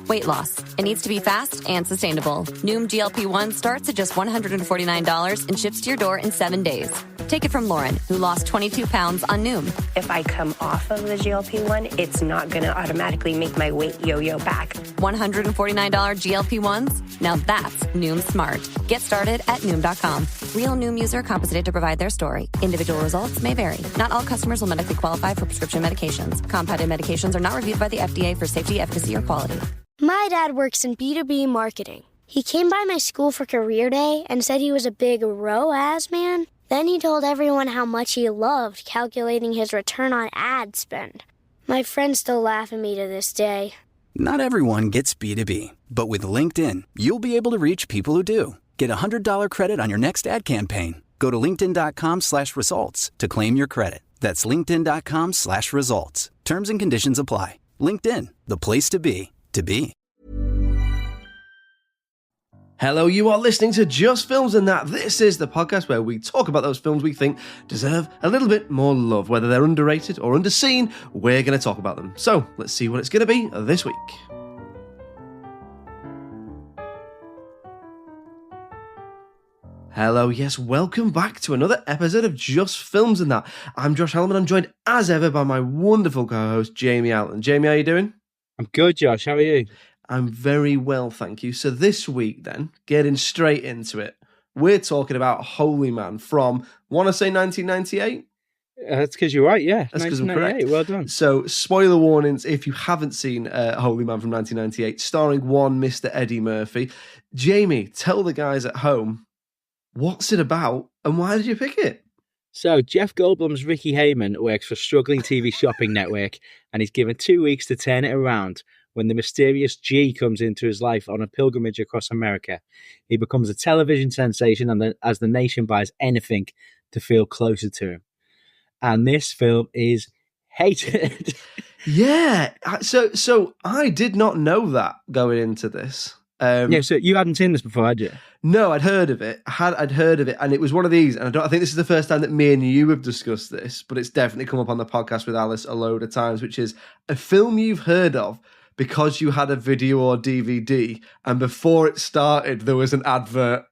Weight loss. It needs to be fast and sustainable. Noom GLP-1 starts at just $149 and ships to your door in 7 days. Take it from Lauren, who lost 22 pounds on Noom. If I come off of the GLP-1, it's not going to automatically make my weight yo-yo back. $149 GLP-1s? Now that's Noom smart. Get started at Noom.com. Real Noom user compensated to provide their story. Individual results may vary. Not all customers will medically qualify for prescription medications. Compounded medications are not reviewed by the FDA for safety, efficacy, or quality. My dad works in B2B marketing. He came by my school for career day and said he was a big ROAS man. Then he told everyone how much he loved calculating his return on ad spend. My friends still laugh at me to this day. Not everyone gets B2B, but with LinkedIn, you'll be able to reach people who do. Get a $100 credit on your next ad campaign. Go to linkedin.com/results to claim your credit. That's linkedin.com/results. Terms and conditions apply. LinkedIn, the place to be, to be. Hello, you are listening to Just Films and That. This is the podcast where we talk about those films we think deserve a little bit more love. Whether they're underrated or underseen, we're going to talk about them. So, let's see what it's going to be this week. Hello, yes, welcome back to another episode of Just Films and That. I'm Josh Hellman. I'm joined as ever by my wonderful co-host, Jamie Outland. Jamie, how are you doing? I'm good, Josh. How are you? I'm very well, thank you. So this week then, getting straight into it, we're talking about Holy Man from, want to say 1998? That's because you're right, yeah. That's because I'm correct. Well done. So, spoiler warnings if you haven't seen Holy Man from 1998, starring one Mr. Eddie Murphy. Jamie, tell the guys at home, what's it about and why did you pick it? So, Jeff Goldblum's Ricky Heyman works for a struggling TV shopping network and he's given 2 weeks to turn it around when the mysterious G comes into his life on a pilgrimage across America. He becomes a television sensation and as the nation buys anything to feel closer to him. And this film is hated. Yeah. So I did not know that going into this. Yeah, so you hadn't seen this before, had you? No, I'd heard of it. I'd heard of it, and it was one of these. And I think this is the first time that me and you have discussed this, but it's definitely come up on the podcast with Alice a load of times, which is a film you've heard of because you had a video or DVD, and before it started, there was an advert.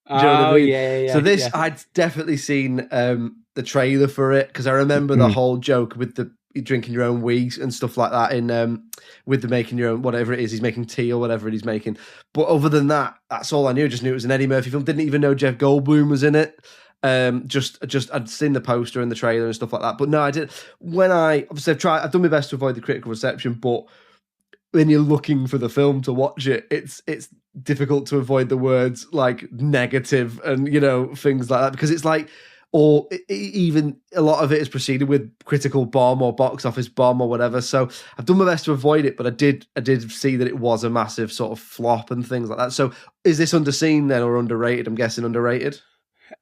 Do you know what I mean? Yeah. So this, I'd definitely seen the trailer for it, because I remember the whole joke with the drinking your own wee and stuff like that in with the making your own, whatever it is, he's making tea or whatever it is he's making. But other than that, that's all I knew. Just knew it was an Eddie Murphy film. Didn't even know Jeff Goldblum was in it. Just I'd seen the poster and the trailer and stuff like that. But no, I did. When I've done my best to avoid the critical reception, but when you're looking for the film to watch it, it's difficult to avoid the words like negative and, you know, things like that, because it's like, or even a lot of it is preceded with critical bomb or box office bomb or whatever. So I've done my best to avoid it, but I did see that it was a massive sort of flop and things like that. So is this underseen then or underrated? I'm guessing underrated.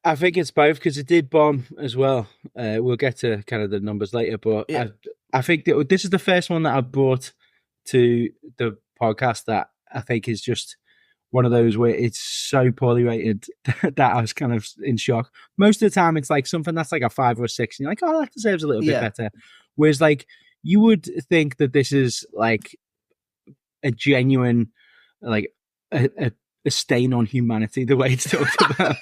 I think it's both, because it did bomb as well. We'll get to kind of the numbers later, but yeah. I think that this is the first one that I've brought to the podcast that I think is just one of those where it's so poorly rated that I was kind of in shock. Most of the time, it's like something that's like a 5 or a 6, and you're like, oh, that deserves a little bit better. Whereas, like, you would think that this is like a genuine, like a stain on humanity, the way it's talked about.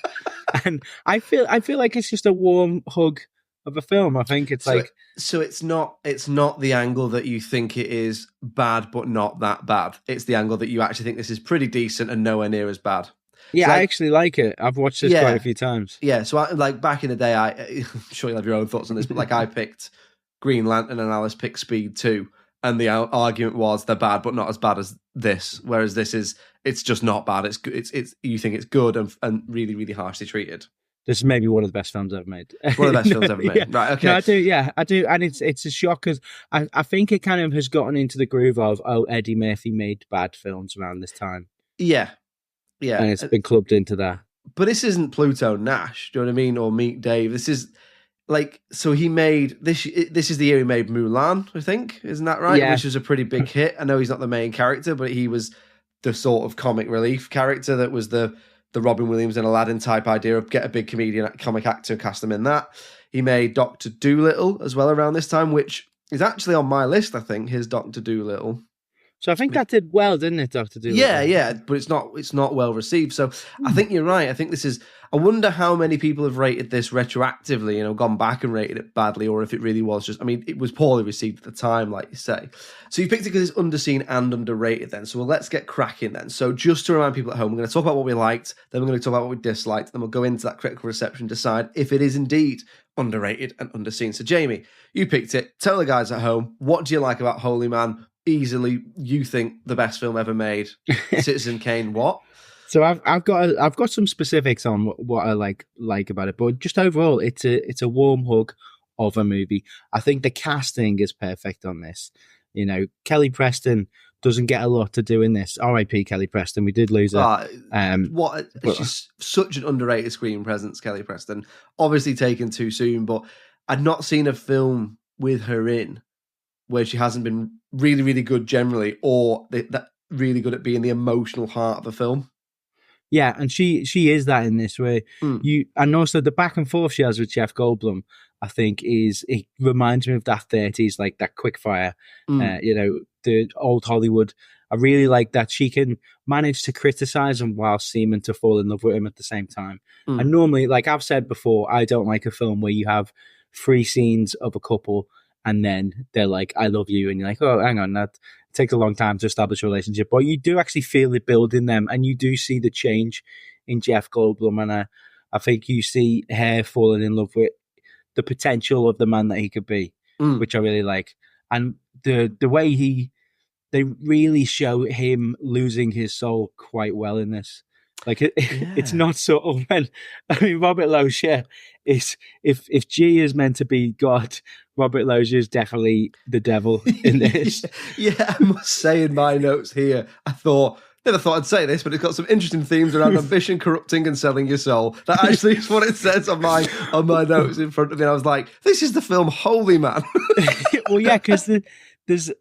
And I feel like it's just a warm hug of a film. I think it's so it's not the angle that you think it is bad, but not that bad. It's the angle that you actually think this is pretty decent and nowhere near as bad. Yeah, so I actually like it. I've watched this quite a few times. Yeah, so like back in the day, I'm sure you'll have your own thoughts on this, but like I picked Green Lantern and Alice picked Speed 2, and the argument was they're bad, but not as bad as this. Whereas this is, it's just not bad. It's you think it's good and really, really harshly treated. This is maybe one of the best films ever made. One of the best films ever made. Yeah. Right, okay. No, I do. And it's a shock because I think it kind of has gotten into the groove of, Eddie Murphy made bad films around this time. Yeah. Yeah. And it's been clubbed into that. But this isn't Pluto Nash, do you know what I mean? Or Meet Dave. This is like, so he made, this is the year he made Mulan, I think. Isn't that right? Yeah. Which was a pretty big hit. I know he's not the main character, but he was the sort of comic relief character that was the Robin Williams and Aladdin type idea of get a big comedian, comic actor, cast them in that. He made Dr. Dolittle as well around this time, which is actually on my list, I think, his Dr. Dolittle. So I think that did well, didn't it, Doctor Dolittle? Yeah, but it's not well received. So I think you're right. I think this is. I wonder how many people have rated this retroactively, gone back and rated it badly, or if it really was just. I mean, it was poorly received at the time, like you say. So you picked it because it's underseen and underrated. Then, so let's get cracking then. So just to remind people at home, we're going to talk about what we liked, then we're going to talk about what we disliked, then we'll go into that critical reception, decide if it is indeed underrated and underseen. So Jamie, you picked it. Tell the guys at home, what do you like about Holy Man? Easily, you think the best film ever made. Citizen Kane, what? So I've got some specifics on what I like about it, but just overall, it's a warm hug of a movie. I think the casting is perfect on this. Kelly Preston doesn't get a lot to do in this. R.I.P. Kelly Preston. We did lose her. She's such an underrated screen presence, Kelly Preston. Obviously taken too soon, but I'd not seen a film with her in where she hasn't been really, really good generally, or that really good at being the emotional heart of a film. Yeah, and she is that in this way. And also the back and forth she has with Jeff Goldblum, I think it reminds me of that 30s, like that quick fire, the old Hollywood. I really like that she can manage to criticize him while seeming to fall in love with him at the same time. And normally, like I've said before, I don't like a film where you have 3 scenes of a couple and then they're like, I love you. And you're like, oh, hang on, that takes a long time to establish a relationship. But you do actually feel it building them, and you do see the change in Jeff Goldblum. And I think you see her falling in love with the potential of the man that he could be, which I really like. And the way they really show him losing his soul quite well in this. Like it's not subtle. Robert Loggia is if G is meant to be God, Robert Loggia is definitely the devil in this. Yeah, I must say in my notes here, never thought I'd say this, but it's got some interesting themes around ambition, corrupting, and selling your soul. That actually is what it says on my notes in front of me. And I was like, this is the film Holy Man. Well, yeah, because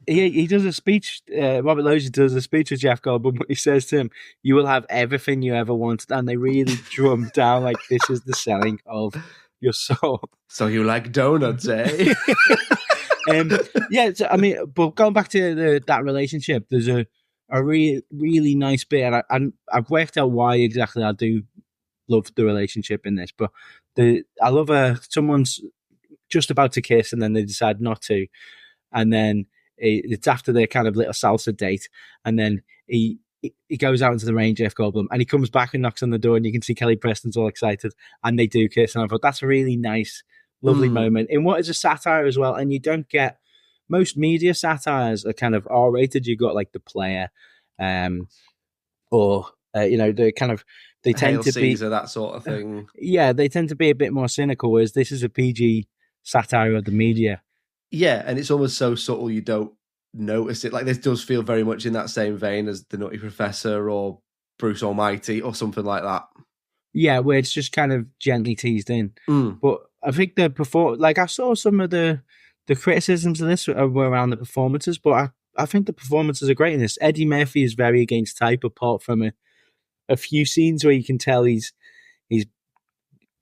he does a speech. Robert Loggia does a speech with Jeff Goldblum. He says to him, "You will have everything you ever wanted," and they really drum down like this is the selling of your soul. So you like donuts, eh? But going back to that relationship, there's a really, really nice bit, and I've worked out why exactly I do love the relationship in this. But I love someone's just about to kiss, and then they decide not to, and then it's after their kind of little salsa date, and then he goes out into the rain, Jeff Goldblum, and he comes back and knocks on the door, and you can see Kelly Preston's all excited, and they do kiss, and I thought that's a really nice, lovely moment in what is a satire as well. And you don't get most media satires are kind of R-rated. You got like The Player, or the kind of they tend Hail to Caesar, be that sort of thing. Yeah, they tend to be a bit more cynical, whereas this is a PG satire of the media. Yeah, and it's almost so subtle you don't notice it. Like this does feel very much in that same vein as The Nutty Professor or Bruce Almighty or something like that. Yeah, where it's just kind of gently teased in. But I think I saw some of the criticisms of this were around the performances, but I think the performances are great in this. Eddie Murphy is very against type, apart from a few scenes where you can tell he's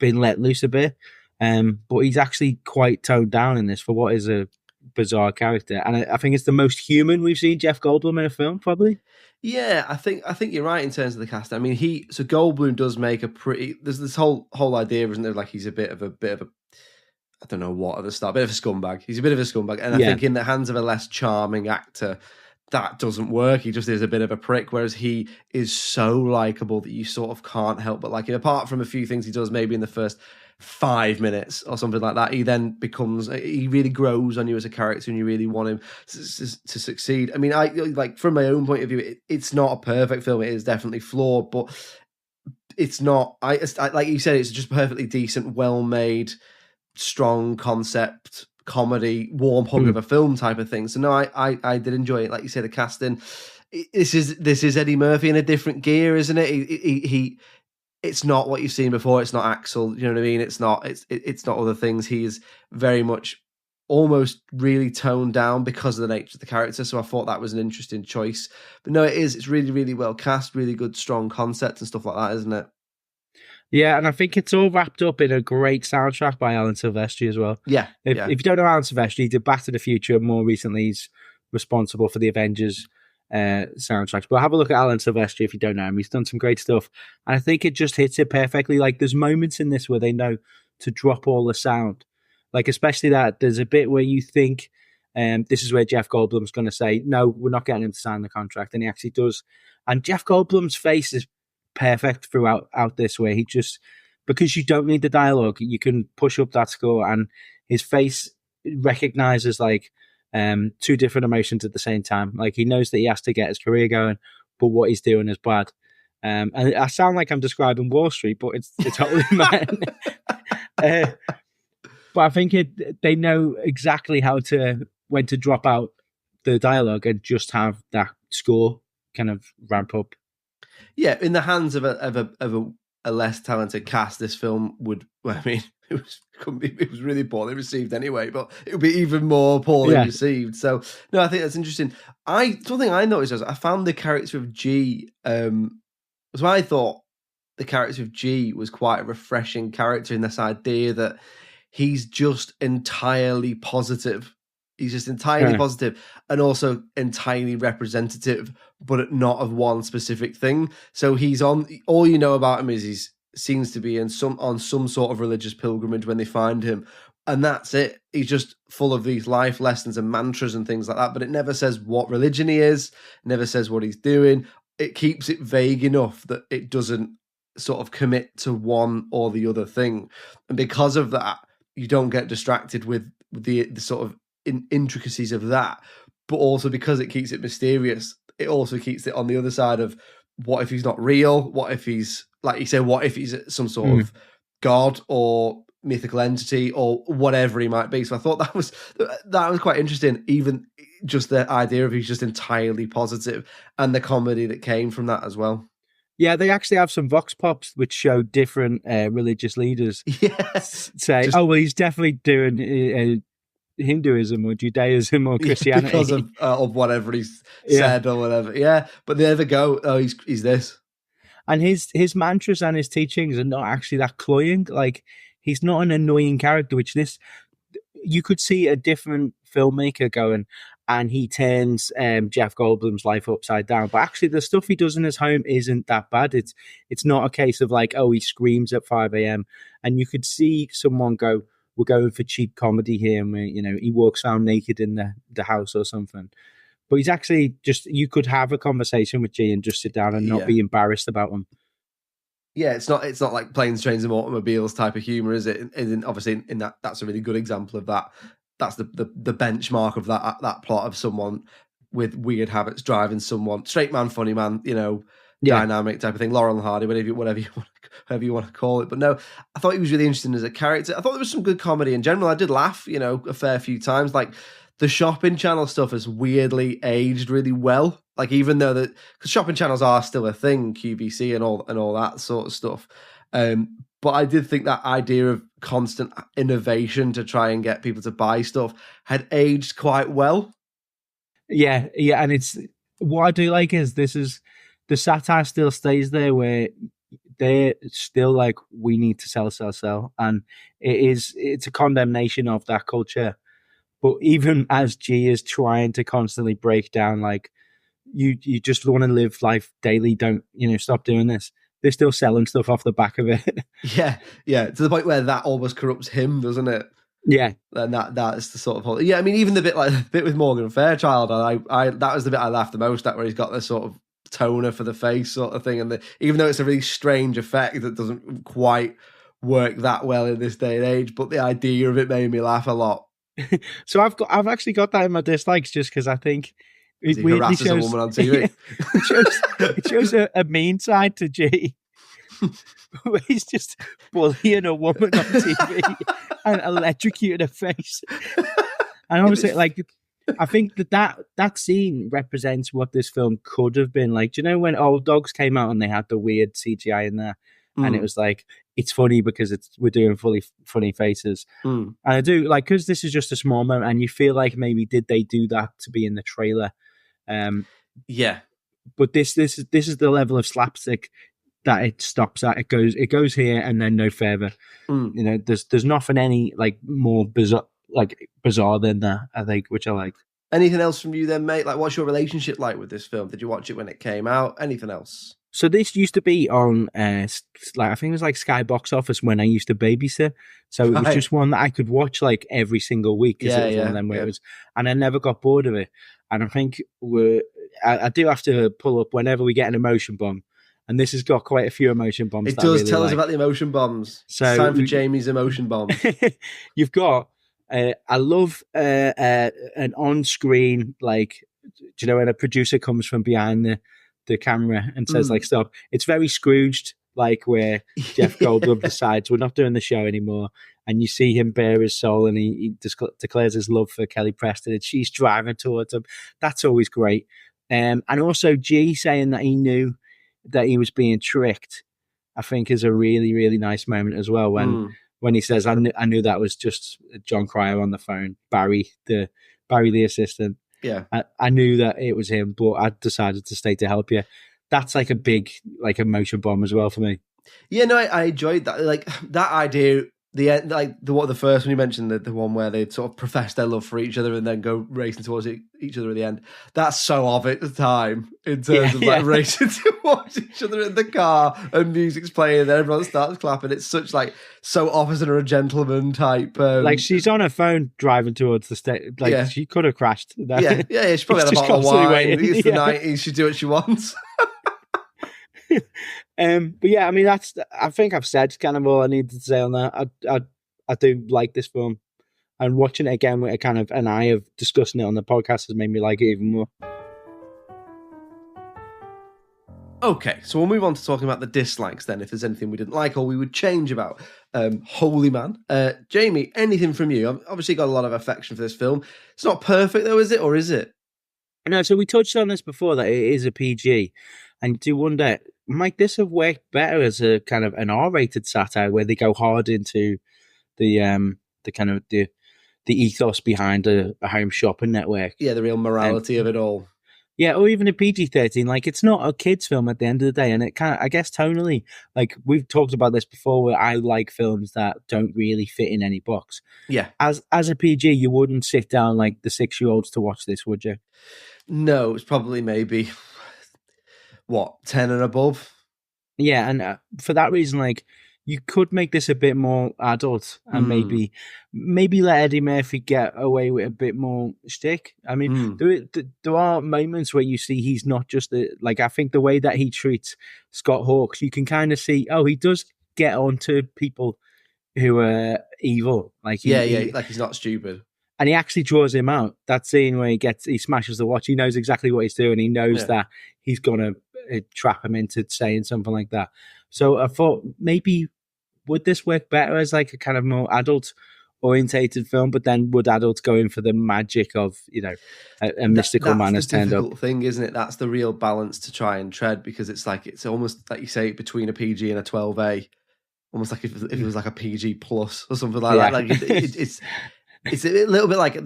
been let loose a bit. But he's actually quite toned down in this for what is a bizarre character, and I think it's the most human we've seen Jeff Goldblum in a film, probably. Yeah, I think you're right in terms of the cast. I mean, Goldblum does make a pretty. There's this whole idea, isn't there? Like he's a bit of a I don't know what at the start, a bit of a scumbag. He's a bit of a scumbag, and I think in the hands of a less charming actor, that doesn't work. He just is a bit of a prick, whereas he is so likable that you sort of can't help but like him. Apart from a few things he does, maybe in the first 5 minutes or something like that, he really grows on you as a character, and you really want him to succeed. I mean, I like from my own point of view, it's not a perfect film. It is definitely flawed, but it's not. I like you said, it's just perfectly decent, well-made, strong concept comedy, warm hug of a film type of thing. So no, I did enjoy it. Like you say, the casting. This is Eddie Murphy in a different gear, isn't it? He it's not what you've seen before. It's not Axel. You know what I mean? It's not other things. He is very much almost really toned down because of the nature of the character. So I thought that was an interesting choice. But no, it's really, really well cast, really good, strong concept and stuff like that, isn't it? Yeah, and I think it's all wrapped up in a great soundtrack by Alan Silvestri as well. Yeah. If you don't know Alan Silvestri, he did Back to the Future. More recently, he's responsible for the Avengers soundtracks. But have a look at Alan Silvestri if you don't know him. He's done some great stuff. And I think it just hits it perfectly. Like, there's moments in this where they know to drop all the sound. Like, especially that there's a bit where you think this is where Jeff Goldblum's going to say, no, we're not getting him to sign the contract. And he actually does. And Jeff Goldblum's face is perfect throughout this, where he just, because you don't need the dialogue, you can push up that score, and his face recognizes like two different emotions at the same time. Like, he knows that he has to get his career going, but what he's doing is bad. And I sound like I'm describing Wall Street, but it's totally mine. But I think they know exactly when to drop out the dialogue and just have that score kind of ramp up. Yeah, in the hands of a less talented cast, this film would. Well, I mean, it was really poorly received anyway, but it would be even more poorly received. So, no, I think that's interesting. Something I noticed was I found the character of G. So I thought the character of G was quite a refreshing character in this idea that he's just entirely positive. He's just entirely positive and also entirely representative, but not of one specific thing. So he's on. All you know about him is he seems to be on some sort of religious pilgrimage when they find him, and that's it. He's just full of these life lessons and mantras and things like that. But it never says what religion he is. Never says what he's doing. It keeps it vague enough that it doesn't sort of commit to one or the other thing, and because of that, you don't get distracted with the sort of intricacies of that. But also because it keeps it mysterious, it also keeps it on the other side of what if he's not real? What if he's, like you say, what if he's some sort of god or mythical entity or whatever he might be? So I thought that was quite interesting. Even just the idea of he's just entirely positive, and the comedy that came from that as well. Yeah, they actually have some vox pops which show different religious leaders. Yes, say, oh well, he's definitely doing Hinduism or Judaism or Christianity because of whatever he's said or whatever. Yeah, but they never go, oh, he's this. And his mantras and his teachings are not actually that cloying. Like, he's not an annoying character, which you could see a different filmmaker going, and he turns Jeff Goldblum's life upside down. But actually, the stuff he does in his home isn't that bad. It's not a case of like, oh, he screams at 5 a.m. And you could see someone go, we're going for cheap comedy here, and he walks around naked in the house or something. But he's actually just, you could have a conversation with G and just sit down and not be embarrassed about him. Yeah, it's not like planes, trains, and automobiles type of humor, is it? And obviously, in that's a really good example of that. That's the benchmark of that plot of someone with weird habits driving someone, straight man, funny man, dynamic type of thing. Laurel and Hardy, whatever you want to call it. But no, I thought he was really interesting as a character. I thought there was some good comedy in general. I did laugh, a fair few times. Like, the shopping channel stuff has weirdly aged really well. Like, even though because shopping channels are still a thing, QVC and all that sort of stuff. But I did think that idea of constant innovation to try and get people to buy stuff had aged quite well. Yeah, and it's what I do like is the satire still stays there, where they're still like, we need to sell, and it's a condemnation of that culture. But even as G is trying to constantly break down, like, you just want to live life daily, don't stop doing this. They're still selling stuff off the back of it. Yeah, to the point where that almost corrupts him, doesn't it? Yeah, and that's the sort of whole. Yeah, I mean, even the bit with Morgan Fairchild, I that was the bit I laughed the most at, where he's got this sort of toner for the face sort of thing, and even though it's a really strange effect that doesn't quite work that well in this day and age, but the idea of it made me laugh a lot. So I've actually got that in my dislikes, just because I think it harasses a woman on TV. it shows a mean side to G, where he's just bullying a woman on TV and electrocuting her face. And obviously, like, I think that scene represents what this film could have been. Like, do you know when Old Dogs came out and they had the weird CGI in there? And it was like, it's funny because we're doing fully funny faces. And I do, like, because this is just a small moment, and you feel like maybe did they do that to be in the trailer? Yeah. But this is the level of slapstick that it stops at. It goes here and then no further. There's nothing any like more bizarre than that, I think, which I like. Anything else from you then, mate? Like, what's your relationship like with this film? Did you watch it when it came out? Anything else? So this used to be on, like I think it was like Sky Box Office when I used to babysit. So it was just one that I could watch like every single week because it was one of them where it was, and I never got bored of it. And I think I do have to pull up whenever we get an emotion bomb, and this has got quite a few emotion bombs. It does. Tell us about the emotion bombs. So it's time for Jamie's emotion bomb. You've got. I love an on-screen, like, do you know when a producer comes from behind the camera and says like stop. It's very Scrooged, like where Jeff Goldblum decides we're not doing the show anymore, and you see him bare his soul and he declares his love for Kelly Preston and she's driving towards him. That's always great. And also G saying that he knew that he was being tricked, I think is a really, really nice moment as well when he says, I knew that was just John Cryer on the phone, Barry the assistant. Yeah, I knew that it was him, but I decided to stay to help you. That's like a big like emotion bomb as well for me. Yeah, no, I enjoyed that. Like that idea. The end, like the first one you mentioned, the one where they sort of profess their love for each other and then go racing towards each other at the end. That's so of it, the time in terms of like racing towards each other in the car and music's playing and everyone starts clapping. It's such like so officer or a gentleman type. Like she's on her phone driving towards the state. Like she could have crashed. Yeah, she probably had a bottle of wine. It's the 90s. She do what she wants. But yeah, I mean I think I've said kind of all I needed to say on that. I do like this film, and watching it again with a kind of an eye of discussing it on the podcast has made me like it even more. Okay, so we'll move on to talking about the dislikes then, if there's anything we didn't like or we would change about Holy Man. Jamie, anything from you? I've obviously got a lot of affection for this film. It's not perfect though, is it? Or is it? No, so we touched on this before that it is a PG, and you do wonder, might this have worked better as a kind of an R-rated satire where they go hard into the kind of the ethos behind a home shopping network? Yeah, the real morality of it all. Yeah, or even a PG-13. Like, it's not a kids' film at the end of the day, and it kind of, I guess, tonally, like we've talked about this before, where I like films that don't really fit in any box. Yeah, as a PG, you wouldn't sit down like the 6-year-olds to watch this, would you? No, it's probably maybe 10 and above. Yeah, and for that reason, like, you could make this a bit more adult and maybe let Eddie Murphy get away with a bit more shtick. I mean, there are moments where you see he's not just like, I think the way that he treats Scott Hawkes, you can kind of see, he does get onto people who are evil. Like like he's not stupid. And he actually draws him out. That scene where he smashes the watch, he knows exactly what he's doing. He knows that he's going to trap him into saying something like that. So I thought maybe would this work better as like a kind of more adult orientated film, but then would adults go in for the magic of, a mystical man has turned up? That's the difficult thing, isn't it? That's the real balance to try and tread, because it's like, it's almost like you say between a PG and a 12A, almost like if it was like a PG plus or something like that. Like it's a little bit like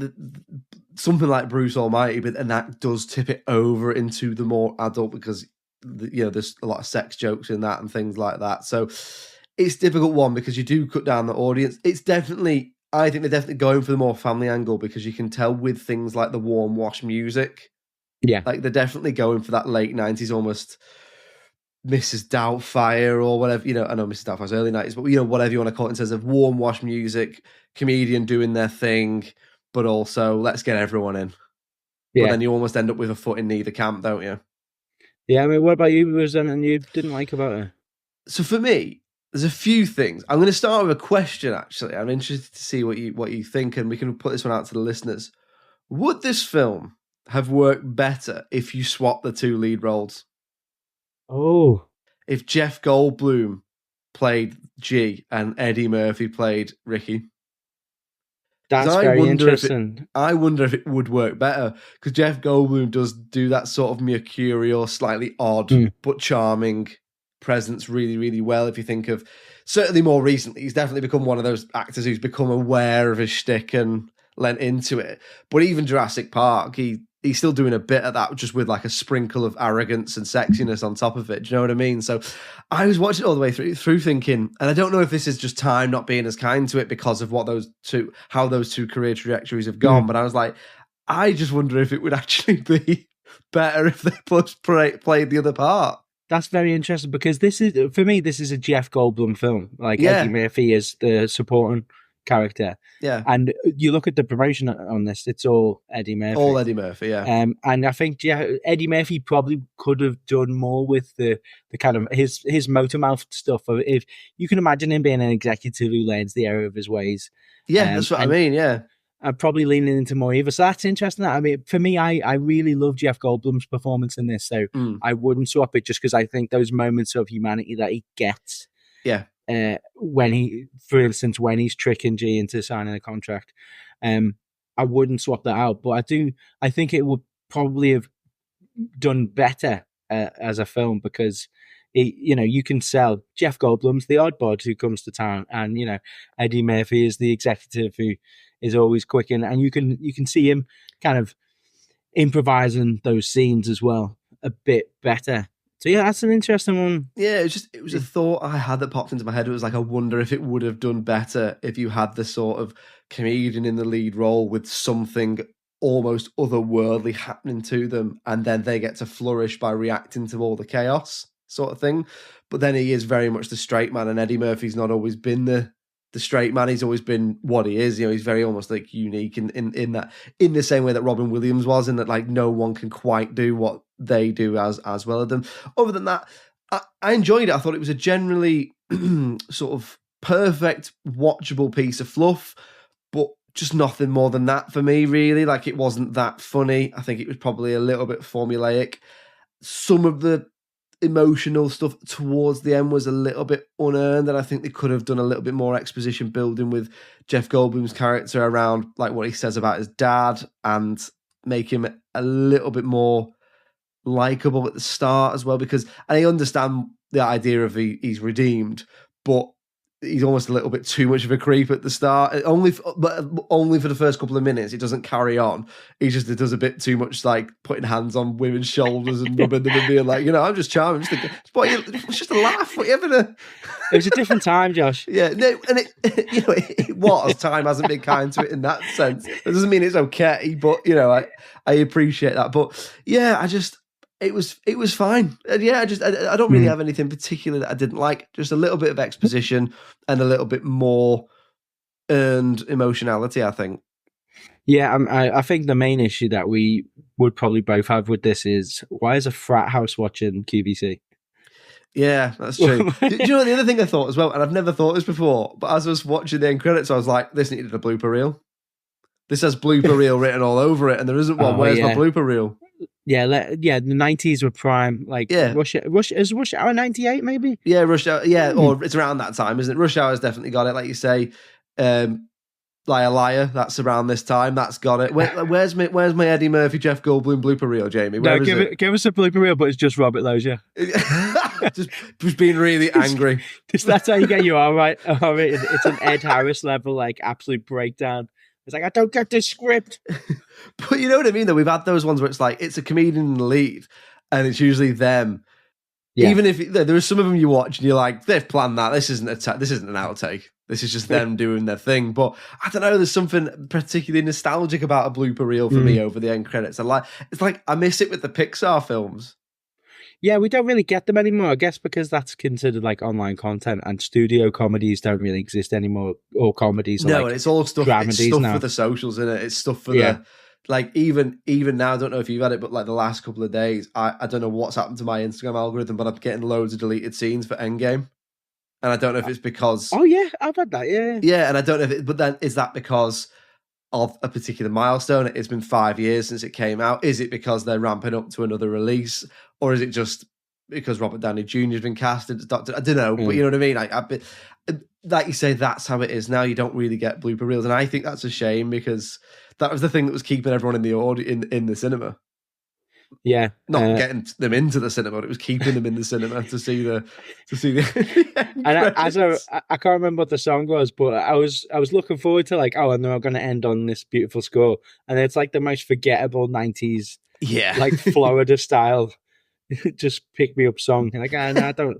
something like Bruce Almighty, and that does tip it over into the more adult because there's a lot of sex jokes in that and things like that. So it's a difficult one because you do cut down the audience. I think they're definitely going for the more family angle, because you can tell with things like the warm wash music. Yeah. Like they're definitely going for that late 90s, almost Mrs. Doubtfire or whatever, I know Mrs. Doubtfire's early 90s, but whatever you want to call it in terms of warm wash music, comedian doing their thing, but also let's get everyone in. Yeah. But then you almost end up with a foot in neither camp, don't you? Yeah, I mean, what about you? Was there anything you didn't like about it? So for me, there's a few things. I'm going to start with a question, actually. I'm interested to see what you think, and we can put this one out to the listeners. Would this film have worked better if you swapped the two lead roles? Oh. If Jeff Goldblum played G and Eddie Murphy played Ricky? That's very interesting. I wonder if it would work better, because Jeff Goldblum does do that sort of mercurial, slightly odd but charming presence really, really well. If you think of, certainly more recently, he's definitely become one of those actors who's become aware of his shtick and lent into it. But even Jurassic Park, he's still doing a bit of that, just with like a sprinkle of arrogance and sexiness on top of it. Do you know what I mean? So I was watching it all the way through thinking, and I don't know if this is just time not being as kind to it because of how those two career trajectories have gone, but I was like, I just wonder if it would actually be better if they played the other part. That's very interesting because this is a Jeff Goldblum film. Like Yeah. Eddie Murphy is the supporting character. Yeah. And you look at the promotion on this, it's all Eddie Murphy. All Eddie Murphy, yeah. And I think Eddie Murphy probably could have done more with the kind of his motor mouth stuff. If you can imagine him being an executive who learns the error of his ways. Yeah, that's what I mean, yeah. I'm probably leaning into more either. So that's interesting. I mean, for me, I really love Jeff Goldblum's performance in this. So I wouldn't swap it just because I think those moments of humanity that he gets. Yeah. When for instance, when he's tricking G into signing a contract, I wouldn't swap that out. But I think it would probably have done better as a film because you can sell Jeff Goldblum's the oddbod who comes to town, and Eddie Murphy is the executive who is always quick, and you can see him kind of improvising those scenes as well a bit better. So yeah, that's an interesting one. Yeah, it was a thought I had that popped into my head. It was like, I wonder if it would have done better if you had the sort of comedian in the lead role with something almost otherworldly happening to them, and then they get to flourish by reacting to all the chaos sort of thing. But then he is very much the straight man, and Eddie Murphy's not always been the straight man. He's always been what he is. He's very almost like unique in that, in the same way that Robin Williams was, in that like no one can quite do what they do as well as them. Other than that, I enjoyed it. I thought it was a generally sort of perfect, watchable piece of fluff, but just nothing more than that for me, really. Like, it wasn't that funny. I think it was probably a little bit formulaic. Some of the emotional stuff towards the end was a little bit unearned, and I think they could have done a little bit more exposition building with Jeff Goldblum's character around like what he says about his dad, and make him a little bit more likable at the start as well, because I understand the idea of he's redeemed, but he's almost a little bit too much of a creep at the start. Only for the first couple of minutes. It doesn't carry on. He just does a bit too much, like putting hands on women's shoulders and rubbing them and being like, I'm just charming. It's just a laugh. Whatever. It was a different time, Josh. Yeah, no, and it was. Time hasn't been kind to it in that sense. It doesn't mean it's okay, but I appreciate that. But yeah, it was fine. And yeah, I don't really have anything particular that I didn't like. Just a little bit of exposition and a little bit more earned emotionality, I think. Yeah, I think the main issue that we would probably both have with this is, why is a frat house watching QVC? Yeah, that's true. Do you know the other thing I thought as well, and I've never thought this before, but as I was watching the end credits, I was like, this needed a blooper reel. This has blooper reel written all over it, and there isn't one. Where's my blooper reel? Yeah, the 90s were prime. Like, yeah. Rush Hour 98, maybe? Yeah, Rush Hour. Yeah, or it's around that time, isn't it? Rush Hour's definitely got it. Like you say, Liar Liar, that's around this time. That's got it. Where's my Eddie Murphy, Jeff Goldblum blooper reel, Jamie? Give us a blooper reel, but it's just Robert Loggia. just being really angry. That's how you get your R-rated. It's an Ed Harris level, like, absolute breakdown. It's like, I don't get this script. But you know what I mean, though? We've had those ones where it's like, it's a comedian in the lead, and it's usually them. Yeah. Even if there are some of them you watch and you're like, they've planned that. This isn't an outtake. This is just them doing their thing. But I don't know, there's something particularly nostalgic about a blooper reel for me over the end credits. It's like I miss it with the Pixar films. Yeah, we don't really get them anymore, I guess, because that's considered like online content, and studio comedies don't really exist anymore, or comedies. No, like it's all stuff. It's stuff for the socials, isn't it? It's stuff for the, like, even now. I don't know if you've had it, but like the last couple of days, I don't know what's happened to my Instagram algorithm, but I'm getting loads of deleted scenes for Endgame, and I don't know if it's because. Oh yeah, I've had that. Yeah, and I don't know if but then is that because of a particular milestone? It's been 5 years since it came out. Is it because they're ramping up to another release? Or is it just because Robert Downey Jr. has been cast as Doctor? I don't know, but you know what I mean? Like you say, that's how it is now. You don't really get blooper reels. And I think that's a shame, because that was the thing that was keeping everyone in the in the cinema. Yeah. Not getting them into the cinema, it was keeping them in the cinema to see the and I can't remember what the song was, but I was looking forward to, like, and they're going to end on this beautiful score. And it's like the most forgettable 90s, like Florida style, just pick me up song. And like, I don't.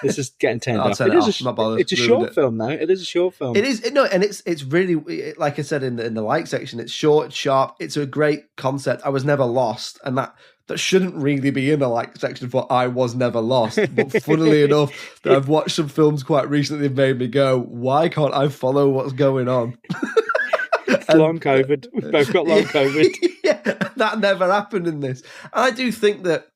This is getting turned I'll off. turn it off. Not bothered. It's a short film now. It is a short film. It is no, and it's really, like I said in the like section. It's short, it's sharp. It's a great concept. I was never lost, and that shouldn't really be in the like section for I was never lost. But funnily enough, I've watched some films quite recently that made me go, why can't I follow what's going on? Long COVID. We've both got long COVID. Yeah, that never happened in this. And I do think that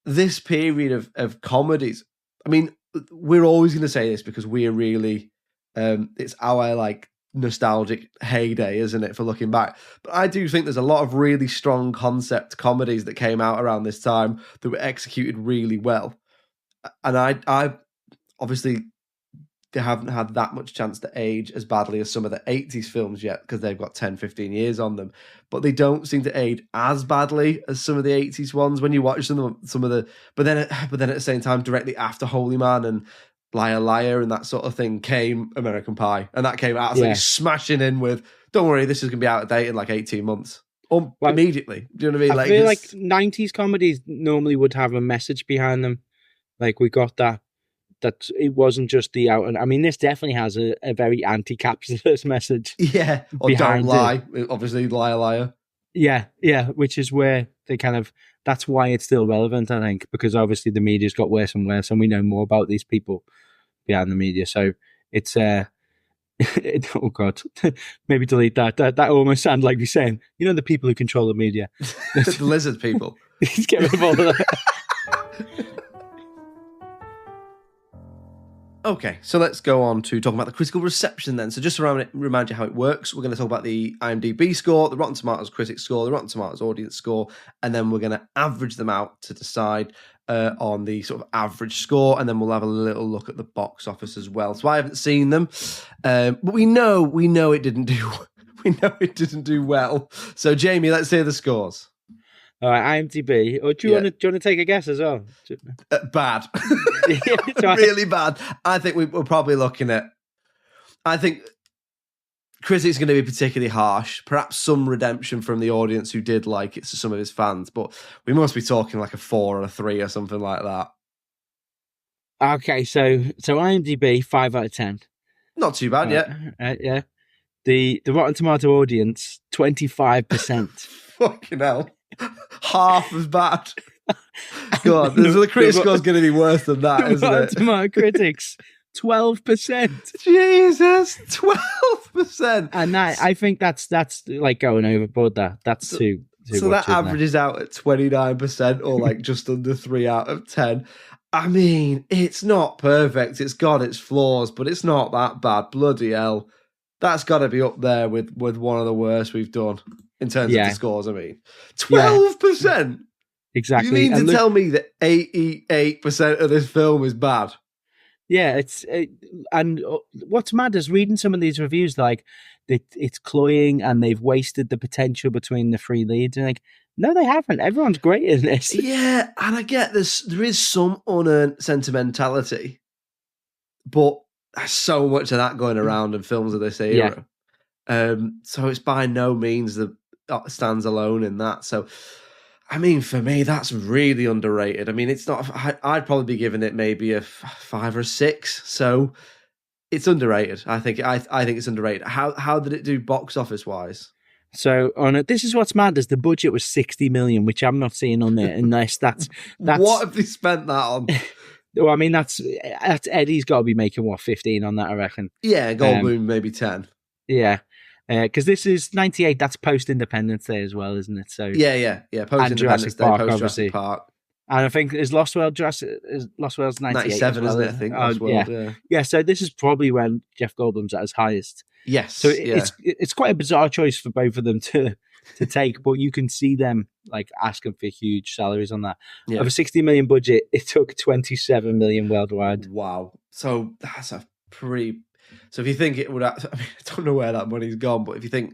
this period of comedies, I mean, we're always going to say this because we're really, it's our like nostalgic heyday, isn't it, for looking back? But I do think there's a lot of really strong concept comedies that came out around this time that were executed really well. And I obviously, they haven't had that much chance to age as badly as some of the 80s films yet because they've got 10, 15 years on them. But they don't seem to age as badly as some of the 80s ones when you watch them. But then at the same time, directly after Holy Man and Liar Liar and that sort of thing came American Pie. And that came absolutely smashing in with, don't worry, this is going to be out of date in like 18 months. Immediately. Do you know what I mean? I feel like 90s comedies normally would have a message behind them. Like we got that it wasn't just the out and I mean this definitely has a very anti-capitalist message. Yeah, or don't lie. Obviously, Liar Liar. Yeah, which is where they kind of that's why it's still relevant, I think, because obviously the media's got worse and worse, and we know more about these people behind the media. So it's oh god, maybe delete that. That almost sounds like you're saying, you know, the people who control the media, the lizard people. Get rid of all of that. Okay, so let's go on to talking about the critical reception then. So just to remind you how it works, we're going to talk about the IMDb score, the Rotten Tomatoes critic score, the Rotten Tomatoes audience score, and then we're going to average them out to decide on the sort of average score, and then we'll have a little look at the box office as well. So I haven't seen them, but we know it didn't do well. So Jamie, let's hear the scores. All right, IMDb. Or do you want to take a guess as well? Bad. Really bad. I think we're probably looking at... I think critics going to be particularly harsh. Perhaps some redemption from the audience who did like it to some of his fans. But we must be talking like a 4 or a 3 or something like that. Okay, so IMDb, 5 out of 10. Not too bad, yeah. The Rotten Tomato audience, 25%. Fucking hell. Half as bad. God, the critic score's going to be worse than that, isn't it? Tomato critics, 12%. Jesus, 12%. And I think that's like going overboard. That's too so much, that averages out at 29%, or like just under 3 out of 10. I mean, it's not perfect. It's got its flaws, but it's not that bad. Bloody hell. That's got to be up there with one of the worst we've done. In terms of the scores, I mean. 12%? Yeah, exactly. You mean to tell me that 88% of this film is bad? Yeah, and what's mad is reading some of these reviews, like, it's cloying and they've wasted the potential between the 3 leads. And like, no, they haven't. Everyone's great in this. Yeah, and I get this. There is some unearned sentimentality, but there's so much of that going around in films of this era. Yeah. So it's by no means that stands alone in that. So, I mean, for me, that's really underrated. I mean, it's not. I'd probably be giving it maybe a 5 or 6. So it's underrated. I think it's underrated. How did it do box office wise? So this is what's mad is the budget was 60 million, which I'm not seeing on there. Unless that's what have they spent that on? Well, I mean, that's Eddie's got to be making 15 on that, I reckon. Yeah, Goldblum maybe 10. Yeah. Because this is 98, that's post-Independence Day as well, isn't it? So yeah, post-Independence Day, post-Jurassic Park. And I think is Lost World's 98 97, well, isn't it? I think Lost World, yeah. So this is probably when Jeff Goldblum's at his highest. Yes. So it's quite a bizarre choice for both of them to take, but you can see them like asking for huge salaries on that. Yeah. Of a 60 million budget, it took 27 million worldwide. Wow. So that's a pretty... So if you think it would, I mean, I don't know where that money's gone, but if you think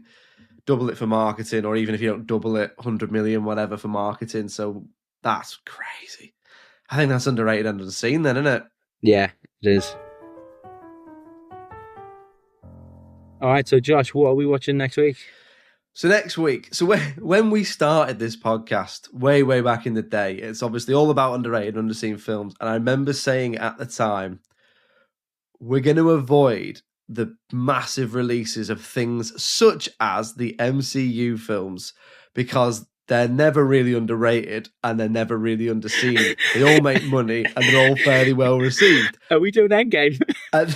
double it for marketing, or even if you don't double it, 100 million, whatever for marketing, so that's crazy. I think that's underrated under the scene then, isn't it? Yeah, it is. All right, so Josh, what are we watching next week? So next week, so when we started this podcast way, way back in the day, it's obviously all about underrated, underseen films. And I remember saying at the time, we're going to avoid the massive releases of things such as the MCU films because they're never really underrated and they're never really underseen. They all make money and they're all fairly well received. Are we doing Endgame?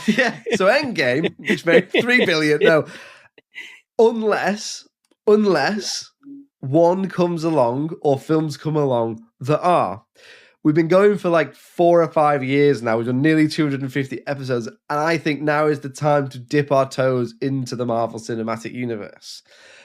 Yeah, so Endgame, which made $3 billion. No, unless one comes along or films come along that are. We've been going for like 4 or 5 years now. We've done nearly 250 episodes. And I think now is the time to dip our toes into the Marvel Cinematic Universe.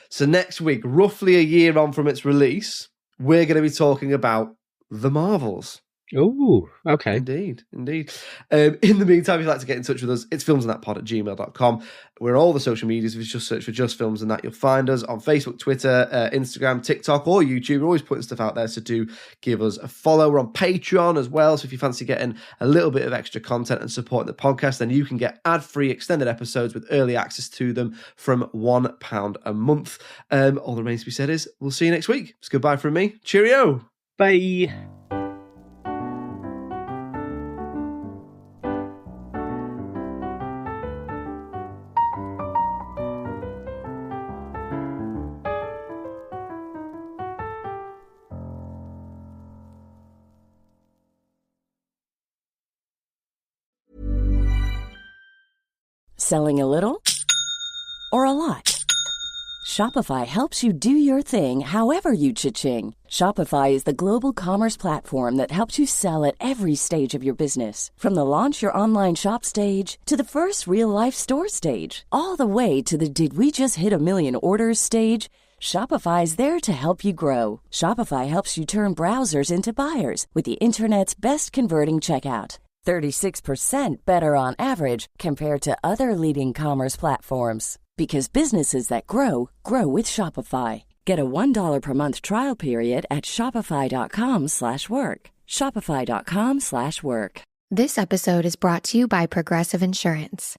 So next week, roughly a year on from its release, we're going to be talking about The Marvels. Oh, okay. Indeed. In the meantime, if you'd like to get in touch with us, it's filmsandthatpod@gmail.com. We're on all the social medias. If you just search for Just Films and That, you'll find us on Facebook, Twitter, Instagram, TikTok, or YouTube. We're always putting stuff out there, so do give us a follow. We're on Patreon as well, so if you fancy getting a little bit of extra content and supporting the podcast, then you can get ad-free extended episodes with early access to them from £1 a month. All that remains to be said is we'll see you next week. It's goodbye from me. Cheerio. Bye. Selling a little or a lot? Shopify helps you do your thing however you cha-ching. Shopify is the global commerce platform that helps you sell at every stage of your business. From the launch your online shop stage to the first real-life store stage, all the way to the did we just hit a million orders stage. Shopify is there to help you grow. Shopify helps you turn browsers into buyers with the internet's best converting checkout. 36% better on average compared to other leading commerce platforms. Because businesses that grow, grow with Shopify. Get a $1 per month trial period at shopify.com/work. Shopify.com/work. This episode is brought to you by Progressive Insurance.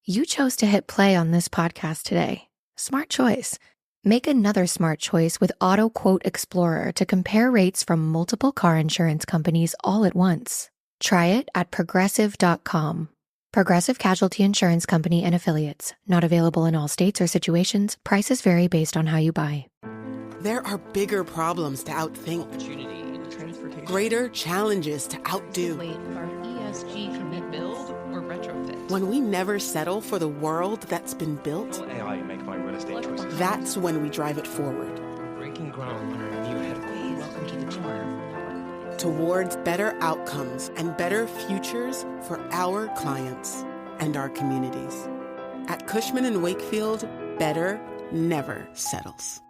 You chose to hit play on this podcast today. Smart choice. Make another smart choice with Auto Quote Explorer to compare rates from multiple car insurance companies all at once. Try it at progressive.com. Progressive Casualty Insurance Company and Affiliates. Not available in all states or situations. Prices vary based on how you buy. There are bigger problems to outthink. Greater challenges to outdo. ESG should be build or retrofit. When we never settle for the world that's been built, AI make my real estate choices. That's when we drive it forward. Breaking ground on our new headquarters. Welcome to the tour. Towards better outcomes and better futures for our clients and our communities. At Cushman & Wakefield, better never settles.